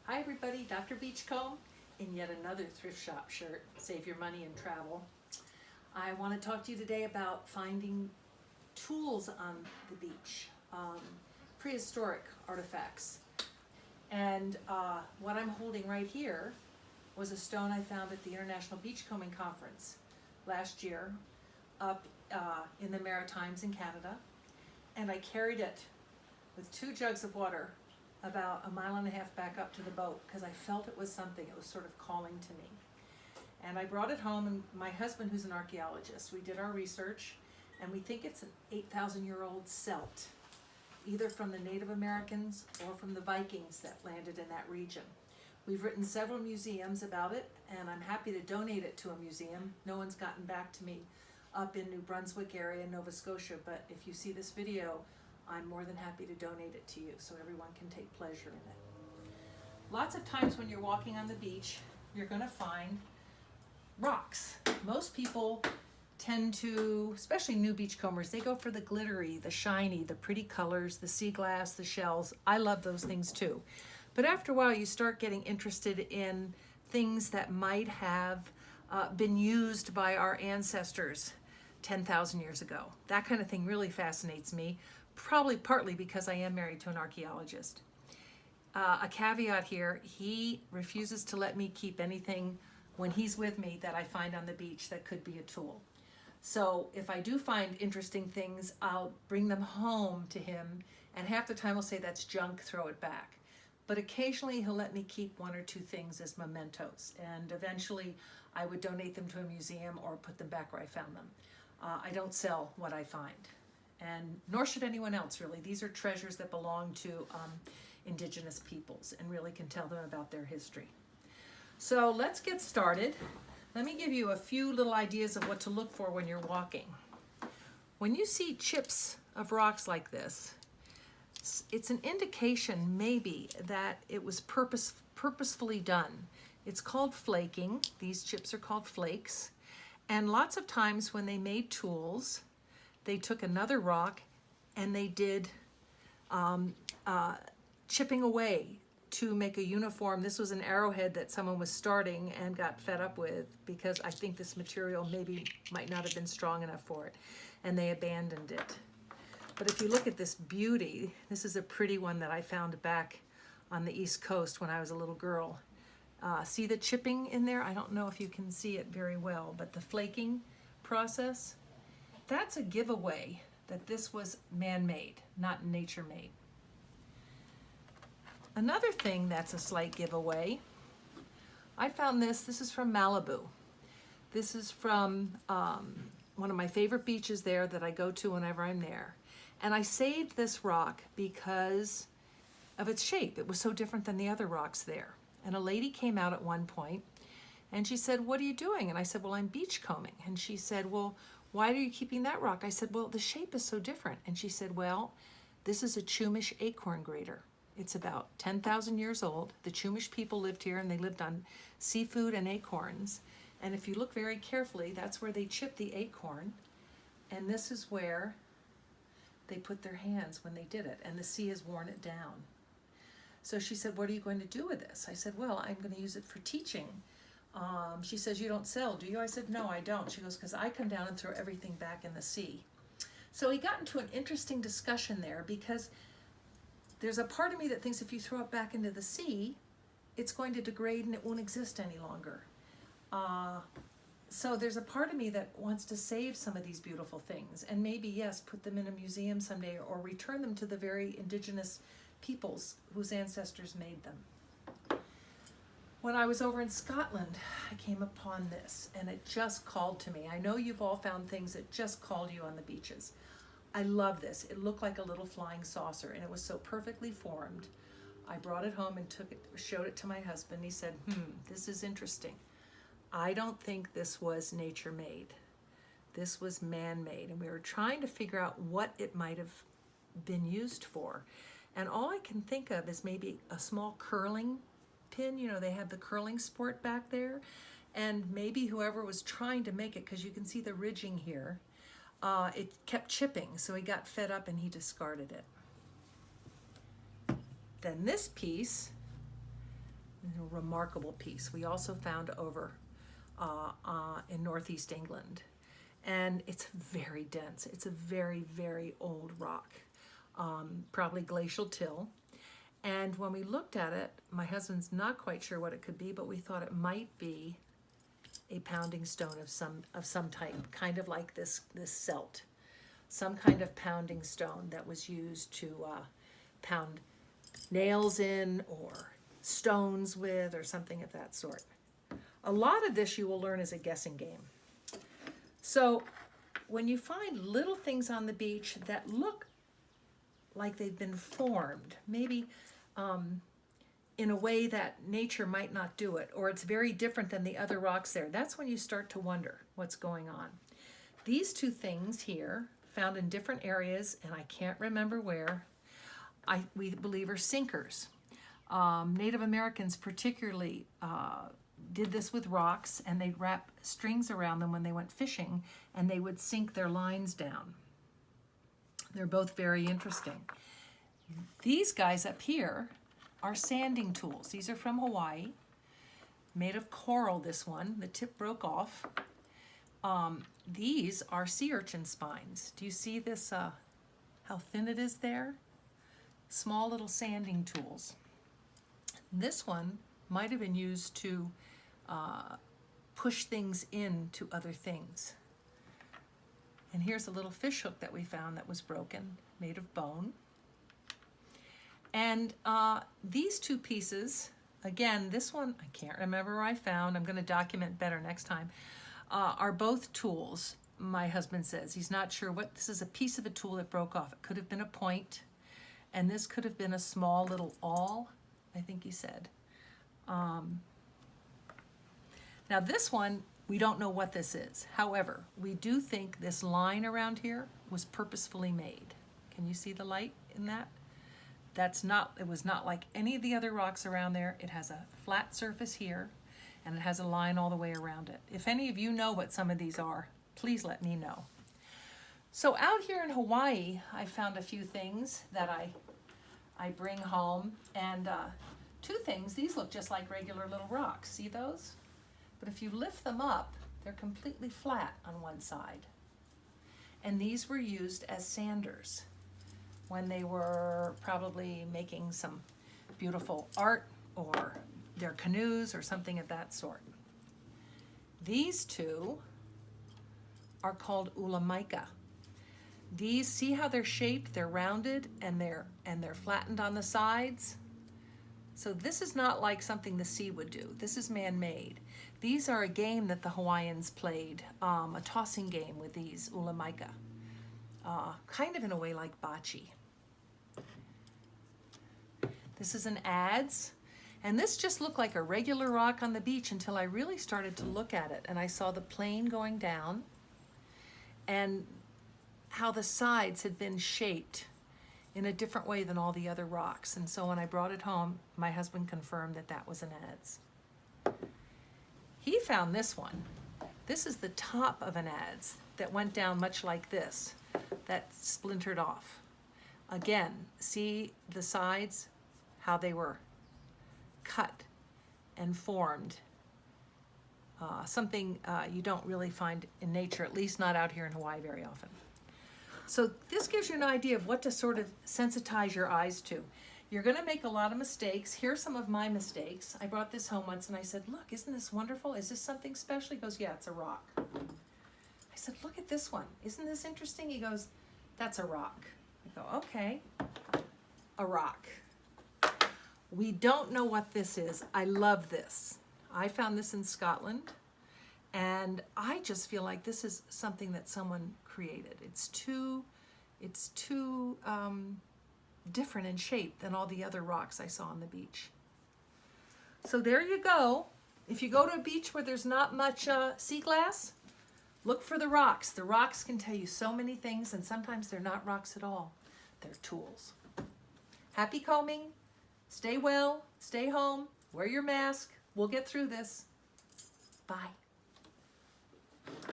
Hi everybody, Dr. Beachcomb in yet another thrift shop shirt, save your money and travel. I want to talk to you today about finding tools on the beach, prehistoric artifacts. And what I'm holding right here was a stone I found at the International Beachcombing Conference last year up in the Maritimes in Canada. And I carried it with 2 jugs of water about a mile and a half back up to the boat because I felt it was something. It was sort of calling to me. And I brought it home, and my husband, who's an archaeologist, we did our research, and we think it's an 8,000-year-old celt, either from the Native Americans or from the Vikings that landed in that region. We've written several museums about it, and I'm happy to donate it to a museum. No one's gotten back to me up in New Brunswick area, Nova Scotia, but if you see this video, I'm more than happy to donate it to you so everyone can take pleasure in it. Lots of times when you're walking on the beach, you're going to find rocks. Most people tend to, especially new beachcombers, they go for the glittery, the shiny, the pretty colors, the sea glass, the shells. I love those things too. But after a while, you start getting interested in things that might have been used by our ancestors 10,000 years ago. That kind of thing really fascinates me, probably partly because I am married to an archaeologist. A caveat here, he refuses to let me keep anything when he's with me that I find on the beach that could be a tool. So if I do find interesting things, I'll bring them home to him, and half the time he'll say that's junk, throw it back. But occasionally he'll let me keep 1 or 2 things as mementos, and eventually I would donate them to a museum or put them back where I found them. I don't sell what I find, and nor should anyone else really. These are treasures that belong to indigenous peoples and really can tell them about their history. So let's get started. Let me give you a few little ideas of what to look for when you're walking. When you see chips of rocks like this, it's an indication maybe that it was purposefully done. It's called flaking. These chips are called flakes. And lots of times when they made tools, they took another rock and they did chipping away to make a uniform. This was an arrowhead that someone was starting and got fed up with because I think this material maybe might not have been strong enough for it, and they abandoned it. But if you look at this beauty, this is a pretty one that I found back on the East Coast when I was a little girl. See the chipping in there? I don't know if you can see it very well, but the flaking process, that's a giveaway that this was man-made, not nature-made. Another thing that's a slight giveaway, I found this is from Malibu. This is from one of my favorite beaches there that I go to whenever I'm there. And I saved this rock because of its shape. It was so different than the other rocks there. And a lady came out at one point and she said, "What are you doing?" And I said, "Well, I'm beachcombing." And she said, "Well, why are you keeping that rock?" I said, "Well, the shape is so different." And she said, "Well, this is a Chumash acorn grater. It's about 10,000 years old. The Chumash people lived here, and they lived on seafood and acorns. And if you look very carefully, that's where they chipped the acorn. And this is where they put their hands when they did it, and the sea has worn it down." So she said, "What are you going to do with this?" I said, "Well, I'm going to use it for teaching." She says, "You don't sell, do you?" I said, "No, I don't." She goes, "Because I come down and throw everything back in the sea." So we got into an interesting discussion there, because there's a part of me that thinks if you throw it back into the sea, it's going to degrade and it won't exist any longer. So there's a part of me that wants to save some of these beautiful things and maybe, yes, put them in a museum someday or return them to the very indigenous peoples whose ancestors made them. When I was over in Scotland, I came upon this and it just called to me. I know you've all found things that just called you on the beaches. I love this. It looked like a little flying saucer and it was so perfectly formed. I brought it home and showed it to my husband. He said, "This is interesting. I don't think this was nature-made. This was man-made." And we were trying to figure out what it might have been used for. And all I can think of is maybe a small curling pin. You know, they have the curling sport back there. And maybe whoever was trying to make it, because you can see the ridging here, it kept chipping. So he got fed up and he discarded it. Then this piece A remarkable piece. We also found over in northeast England. And it's very dense. It's a very, very old rock, probably glacial till. And when we looked at it, my husband's not quite sure what it could be, but we thought it might be a pounding stone of some type, kind of like this celt. Some kind of pounding stone that was used to pound nails in or stones with or something of that sort. A lot of this you will learn as a guessing game. So when you find little things on the beach that look like they've been formed, maybe in a way that nature might not do it, or it's very different than the other rocks there, that's when you start to wonder what's going on. These two things here, found in different areas, and I can't remember where, we believe are sinkers. Native Americans particularly did this with rocks, and they'd wrap strings around them when they went fishing, and they would sink their lines down. They're both very interesting. These guys up here are sanding tools. These are from Hawaii, made of coral, this one. The tip broke off. These are sea urchin spines. Do you see this, how thin it is there? Small little sanding tools. This one might have been used to push things into other things. And here's a little fish hook that we found that was broken, made of bone. And these two pieces, again, this one, I can't remember where I found, I'm going to document better next time, are both tools, my husband says. He's not sure what, this is a piece of a tool that broke off. It could have been a point, and this could have been a small little awl, I think he said. Now this one, we don't know what this is. However, we do think this line around here was purposefully made. Can you see the light in that? It was not like any of the other rocks around there. It has a flat surface here, and it has a line all the way around it. If any of you know what some of these are, please let me know. So out here in Hawaii, I found a few things that I bring home, and two things. These look just like regular little rocks. See those? But if you lift them up, they're completely flat on one side. And these were used as sanders when they were probably making some beautiful art or their canoes or something of that sort. These two are called ulamaika. These, see how they're shaped? They're rounded and they're flattened on the sides. So this is not like something the sea would do. This is man-made. These are a game that the Hawaiians played, a tossing game with these ulamaika, kind of in a way like bocce. This is an adze, and this just looked like a regular rock on the beach until I really started to look at it, and I saw the plane going down and how the sides had been shaped in a different way than all the other rocks. And so when I brought it home, my husband confirmed that that was an adze. He found this one. This is the top of an adze that went down much like this, that splintered off. Again, see the sides, how they were cut and formed. Something you don't really find in nature, at least not out here in Hawaii very often. So this gives you an idea of what to sort of sensitize your eyes to. You're going to make a lot of mistakes. Here's some of my mistakes. I brought this home once and I said, look, isn't this wonderful? Is this something special? He goes, yeah, it's a rock. I said, look at this one. Isn't this interesting? He goes, that's a rock. I go, okay, a rock. We don't know what this is. I love this. I found this in Scotland, and I just feel like this is something that someone created. It's too different in shape than all the other rocks I saw on the beach. So there you go. If you go to a beach where there's not much sea glass, look for the rocks. The rocks can tell you so many things, and sometimes they're not rocks at all. They're tools. Happy combing. Stay well. Stay home. Wear your mask. We'll get through this. Bye.